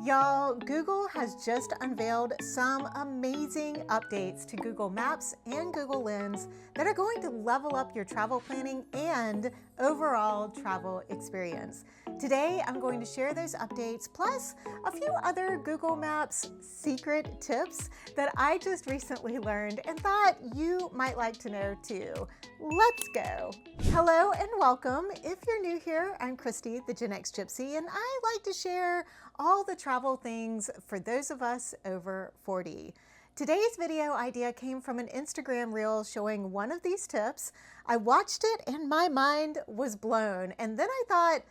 Y'all, Google has just unveiled some amazing updates to Google Maps and Google Lens that are going to level up your travel planning and overall travel experience. Today, I'm going to share those updates plus a few other Google Maps secret tips that I just recently learned and thought you might like to know too. Let's go. Hello and welcome. If you're new here, I'm Christi, the GenX Gypsy, and I like to share all the travel things for those of us over 40. Today's video idea came from an Instagram reel showing one of these tips. I watched it and my mind was blown. And then I thought,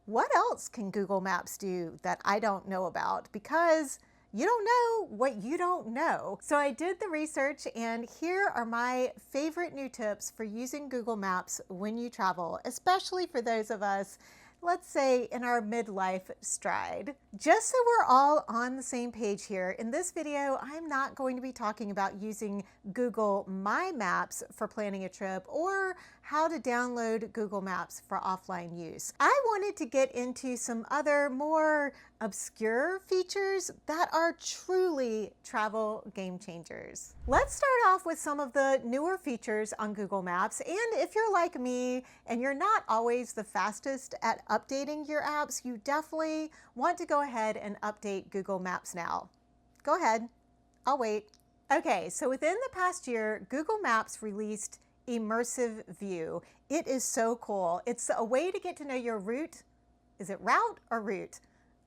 what else can Google Maps do that I don't know about? Because you don't know what you don't know. So I did the research and here are my favorite new tips for using Google Maps when you travel, especially for those of us, let's say, in our midlife stride. Just so we're all on the same page here, in this video, I'm not going to be talking about using Google My Maps for planning a trip or how to download Google Maps for offline use. I wanted to get into some other more obscure features that are truly travel game changers. Let's start off with some of the newer features on Google Maps. And if you're like me and you're not always the fastest at updating your apps, you definitely want to go ahead and update Google Maps now. Go ahead, I'll wait. Okay, so within the past year, Google Maps released Immersive View. It is so cool. It's a way to get to know your route. Is it route or route?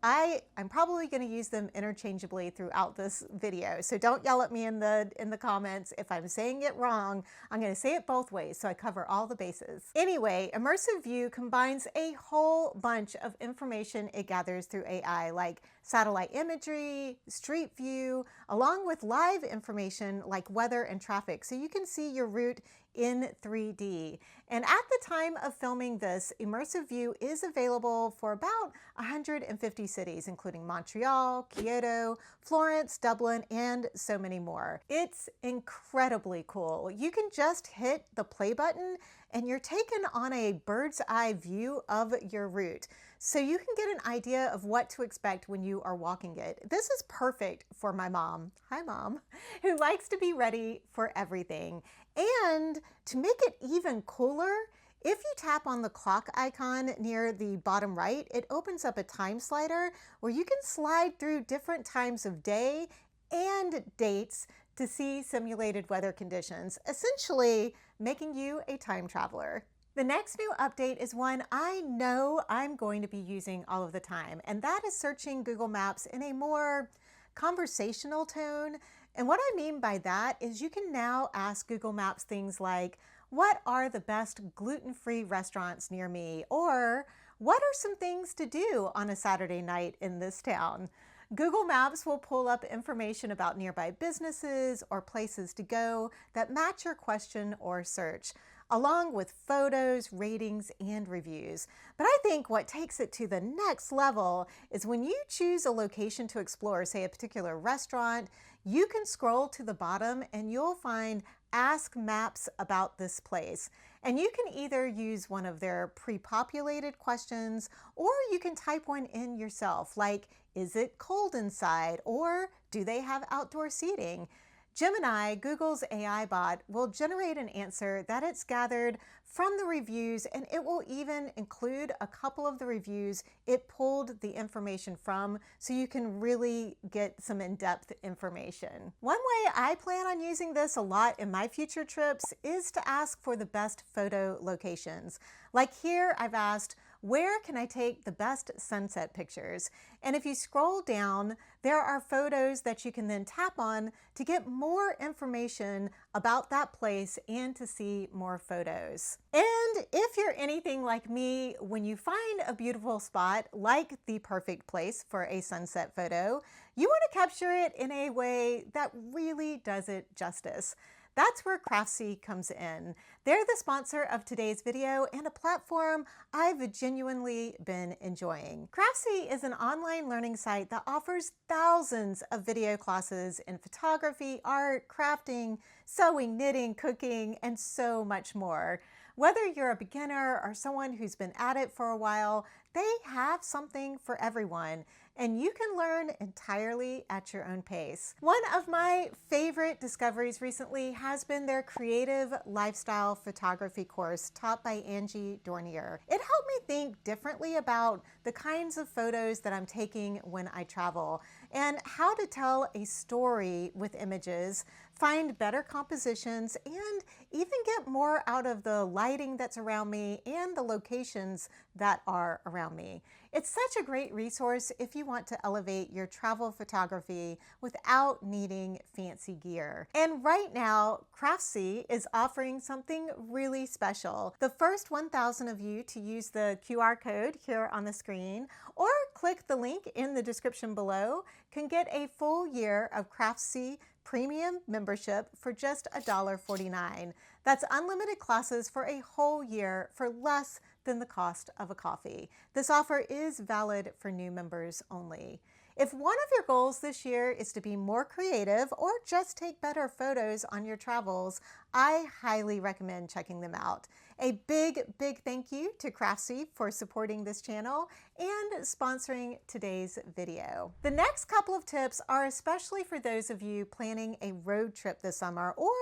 I'm probably going to use them interchangeably throughout this video, so don't yell at me in the comments if I'm saying it wrong. I'm going to say it both ways so I cover all the bases. Anyway, Immersive View combines a whole bunch of information it gathers through AI, like satellite imagery, street view, along with live information like weather and traffic, so you can see your route in 3D. And at the time of filming this, Immersive View is available for about 150 cities, including Montreal, Kyoto, Florence, Dublin, and so many more. It's incredibly cool. You can just hit the play button and you're taken on a bird's eye view of your route. So you can get an idea of what to expect when you are walking it. This is perfect for my mom, hi mom, who likes to be ready for everything. And to make it even cooler, if you tap on the clock icon near the bottom right, it opens up a time slider where you can slide through different times of day and dates to see simulated weather conditions, essentially making you a time traveler. The next new update is one I know I'm going to be using all of the time, and that is searching Google Maps in a more conversational tone. And what I mean by that is you can now ask Google Maps things like, what are the best gluten-free restaurants near me? Or what are some things to do on a Saturday night in this town? Google Maps will pull up information about nearby businesses or places to go that match your question or search, along with photos, ratings, and reviews. But I think what takes it to the next level is when you choose a location to explore, say a particular restaurant, you can scroll to the bottom and you'll find Ask Maps about this place. And you can either use one of their pre-populated questions or you can type one in yourself, like, is it cold inside? Or do they have outdoor seating? Gemini, Google's AI bot, will generate an answer that it's gathered from the reviews, and it will even include a couple of the reviews it pulled the information from, so you can really get some in-depth information. One way I plan on using this a lot in my future trips is to ask for the best photo locations. Like here, I've asked, where can I take the best sunset pictures? And if you scroll down, there are photos that you can then tap on to get more information about that place and to see more photos. And if you're anything like me, when you find a beautiful spot, like the perfect place for a sunset photo, you want to capture it in a way that really does it justice. That's where Christi comes in. They're the sponsor of today's video and a platform I've genuinely been enjoying. Christi is an online learning site that offers thousands of video classes in photography, art, crafting, sewing, knitting, cooking, and so much more. Whether you're a beginner or someone who's been at it for a while, they have something for everyone. and you can learn entirely at your own pace. One of my favorite discoveries recently has been their creative lifestyle photography course taught by Angie Dornier. It helped me think differently about the kinds of photos that I'm taking when I travel and how to tell a story with images, find better compositions, and even get more out of the lighting that's around me and the locations that are around me. It's such a great resource if you want to elevate your travel photography without needing fancy gear. And right now, Christi is offering something really special. The first 1,000 of you to use the QR code here on the screen or click the link in the description below can get a full year of Christi premium membership for just $1.49. That's unlimited classes for a whole year for less than the cost of a coffee. This offer is valid for new members only. If one of your goals this year is to be more creative or just take better photos on your travels, I highly recommend checking them out. A big thank you to Christi for supporting this channel and sponsoring today's video. The next couple of tips are especially for those of you planning a road trip this summer, or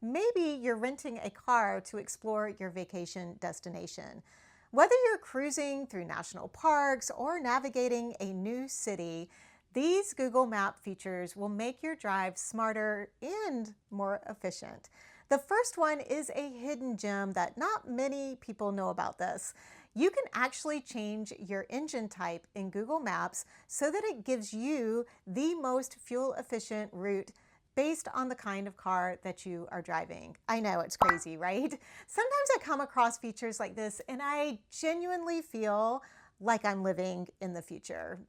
maybe you're renting a car to explore your vacation destination. Whether you're cruising through national parks or navigating a new city, these Google Map features will make your drive smarter and more efficient. The first one is a hidden gem that not many people know about this. You can actually change your engine type in Google Maps so that it gives you the most fuel-efficient route based on the kind of car that you are driving. I know, it's crazy, right? Sometimes I come across features like this and I genuinely feel like I'm living in the future.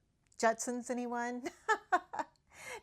Jetsons, anyone?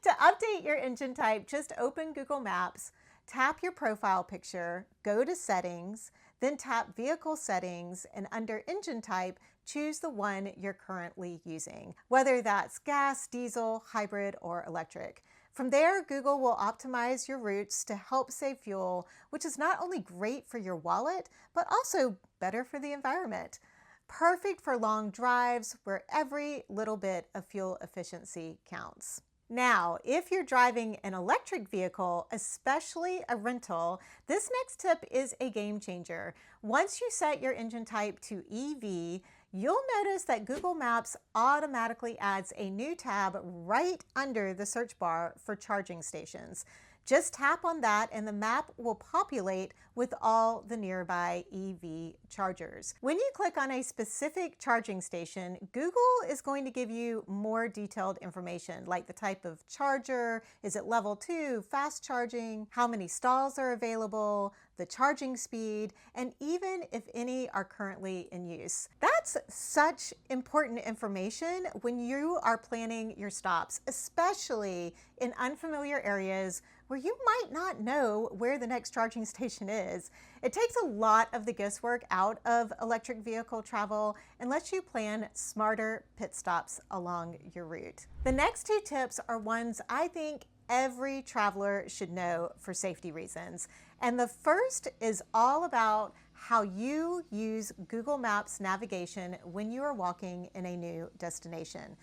To update your engine type, just open Google Maps, tap your profile picture, go to Settings, then tap Vehicle Settings, and under Engine Type, choose the one you're currently using, whether that's gas, diesel, hybrid, or electric. From there, Google will optimize your routes to help save fuel, which is not only great for your wallet, but also better for the environment. Perfect for long drives where every little bit of fuel efficiency counts. Now, if you're driving an electric vehicle, especially a rental, this next tip is a game changer. Once you set your engine type to EV, you'll notice that Google Maps automatically adds a new tab right under the search bar for charging stations. Just tap on that and the map will populate with all the nearby EV chargers. When you click on a specific charging station, Google is going to give you more detailed information like the type of charger, is it level 2, fast charging, how many stalls are available, the charging speed, and even if any are currently in use. That's such important information when you are planning your stops, especially in unfamiliar areas where you might not know where the next charging station is. It takes a lot of the guesswork out of electric vehicle travel and lets you plan smarter pit stops along your route. The next two tips are ones I think every traveler should know for safety reasons. And the first is all about how you use Google Maps navigation when you are walking in a new destination.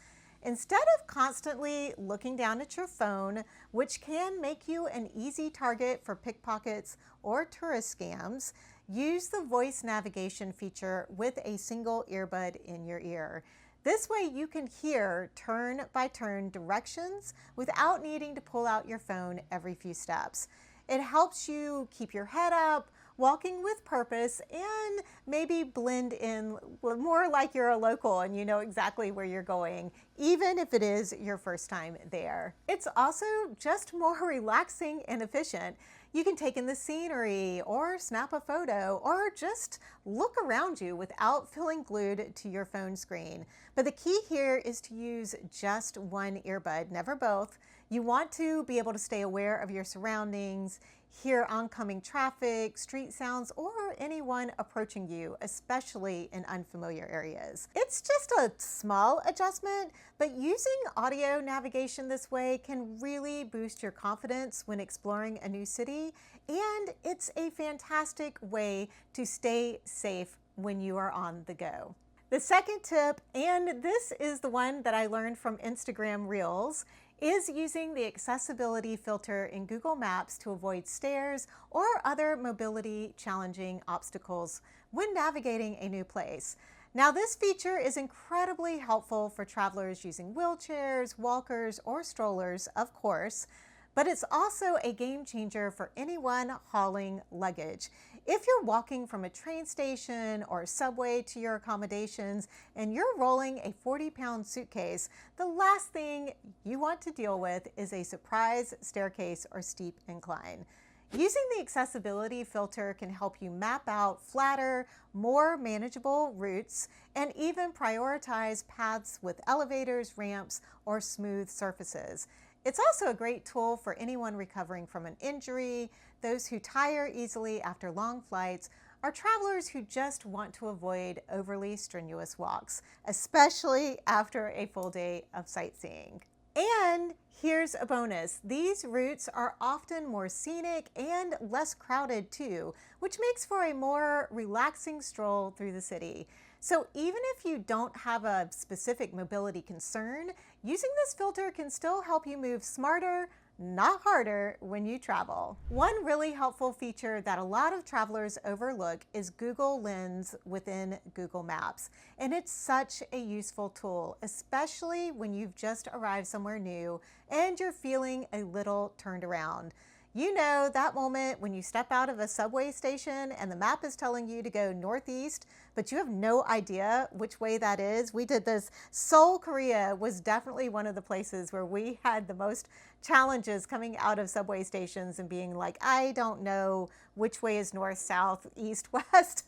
Instead of constantly looking down at your phone, which can make you an easy target for pickpockets or tourist scams, use the voice navigation feature with a single earbud in your ear. This way you can hear turn-by-turn directions without needing to pull out your phone every few steps. It helps you keep your head up, walking with purpose, and maybe blend in more like you're a local and you know exactly where you're going, even if it is your first time there. It's also just more relaxing and efficient. You can take in the scenery or snap a photo or just look around you without feeling glued to your phone screen. But the key here is to use just one earbud, never both. You want to be able to stay aware of your surroundings, hear oncoming traffic, street sounds, or anyone approaching you, especially in unfamiliar areas. It's just a small adjustment, but using audio navigation this way can really boost your confidence when exploring a new city, and it's a fantastic way to stay safe when you are on the go. The second tip, and this is the one that I learned from Instagram Reels, is using the accessibility filter in Google Maps to avoid stairs or other mobility challenging obstacles when navigating a new place. Now, this feature is incredibly helpful for travelers using wheelchairs, walkers, or strollers, of course, but it's also a game changer for anyone hauling luggage. If you're walking from a train station or subway to your accommodations and you're rolling a 40-pound suitcase, the last thing you want to deal with is a surprise staircase or steep incline. Using the accessibility filter can help you map out flatter, more manageable routes and even prioritize paths with elevators, ramps, or smooth surfaces. It's also a great tool for anyone recovering from an injury, those who tire easily after long flights, or travelers who just want to avoid overly strenuous walks, especially after a full day of sightseeing. And here's a bonus. These routes are often more scenic and less crowded too, which makes for a more relaxing stroll through the city. So even if you don't have a specific mobility concern, using this filter can still help you move smarter, not harder when you travel. One really helpful feature that a lot of travelers overlook is Google Lens within Google Maps. And it's such a useful tool, especially when you've just arrived somewhere new and you're feeling a little turned around. You know that moment when you step out of a subway station and the map is telling you to go northeast, but you have no idea which way that is. We did this. Seoul, Korea was definitely one of the places where we had the most challenges coming out of subway stations and being like, I don't know which way is north, south, east, west.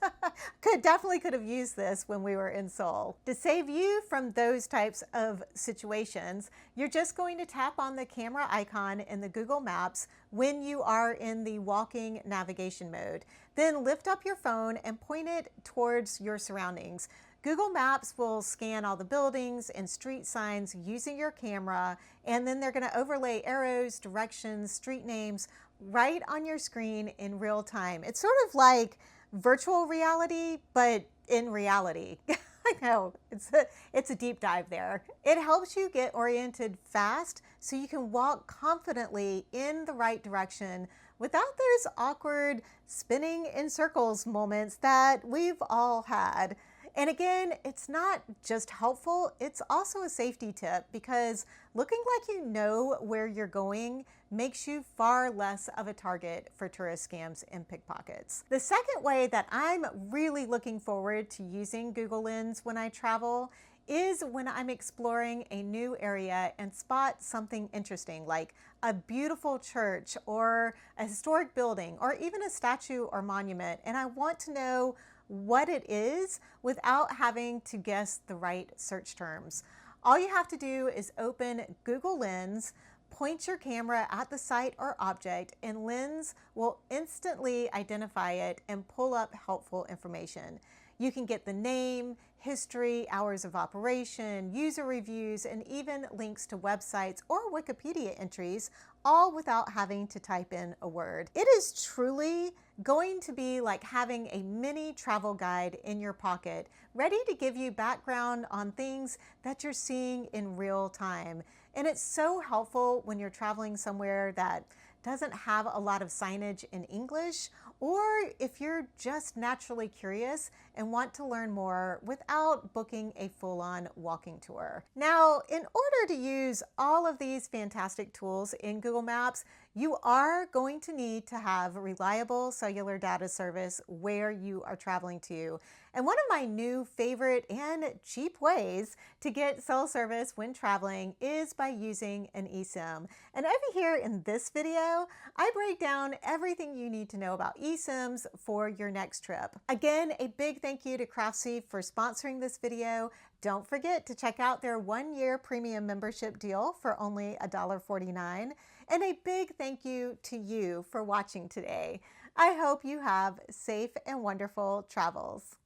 Definitely could have used this when we were in Seoul. To save you from those types of situations, you're just going to tap on the camera icon in the Google Maps when you are in the walking navigation mode. Then lift up your phone and point it towards your surroundings. Google Maps will scan all the buildings and street signs using your camera, and then they're going to overlay arrows, directions, street names right on your screen in real time. It's sort of like virtual reality, but in reality. I know, it's a deep dive there. It helps you get oriented fast so you can walk confidently in the right direction without those awkward spinning in circles moments that we've all had. And again, it's not just helpful, it's also a safety tip because looking like you know where you're going makes you far less of a target for tourist scams and pickpockets. The second way that I'm really looking forward to using Google Lens when I travel is when I'm exploring a new area and spot something interesting like a beautiful church or a historic building or even a statue or monument, and I want to know what it is without having to guess the right search terms. All you have to do is open Google Lens, point your camera at the site or object, and Lens will instantly identify it and pull up helpful information. You can get the name, history, hours of operation, user reviews, and even links to websites or Wikipedia entries, all without having to type in a word. It is truly going to be like having a mini travel guide in your pocket, ready to give you background on things that you're seeing in real time. And it's so helpful when you're traveling somewhere that doesn't have a lot of signage in English, or if you're just naturally curious and want to learn more without booking a full-on walking tour. Now, in order to use all of these fantastic tools in Google Maps, you are going to need to have reliable cellular data service where you are traveling to. And one of my new favorite and cheap ways to get cell service when traveling is by using an eSIM. And over here in this video, I break down everything you need to know about eSIMs for your next trip. Again, a big thank you to Christi for sponsoring this video. Don't forget to check out their 1-year premium membership deal for only $1.49. And a big thank you to you for watching today. I hope you have safe and wonderful travels.